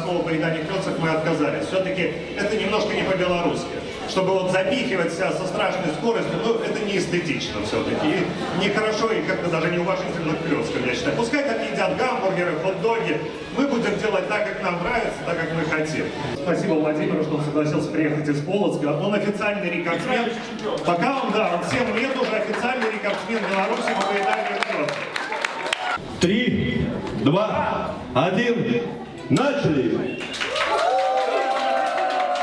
скоростного поедания клёцок мы отказались. Все-таки это немножко не по-белорусски. Чтобы вот запихивать себя со страшной скоростью, ну, это не эстетично все-таки. И нехорошо, и как-то даже неуважительно к клёцкам, я считаю. Пускай так едят гамбургеры, хот-доги. Мы будем делать так, как нам нравится, так, как мы хотим. Спасибо Владимиру, что он согласился приехать из Полоцка. Он официальный рекордсмен. Пока он, да, он 7 лет уже официальный рекордсмен Беларуси по поеданию клёцок. 3, 2, 1, начали!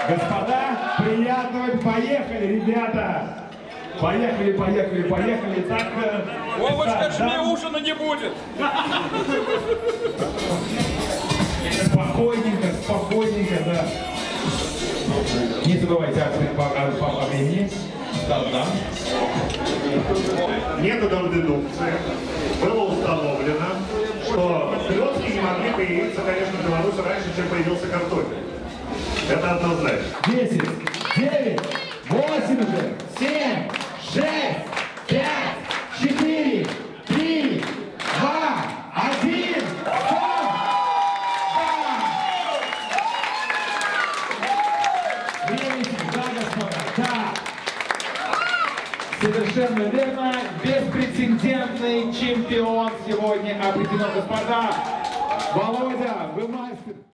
Господа, приятного, поехали, ребята! Поехали, поехали, поехали. Так, Вовочка, жми, ужина не будет. спокойненько, спокойненько, да. Не забывайте о времени. Да. Методом дедукции было установлено, что клёцки не могли появиться, конечно, в Беларуси раньше, чем появился картофель. Это однозначно. 10, 9, 8 уже, 7, 6, 5, 4, 3, 2, 1, стоп! Время всегда, господа, да. Совершенно верно. Беспрецедентный чемпион сегодня определен, господа. Володя, вы мастер.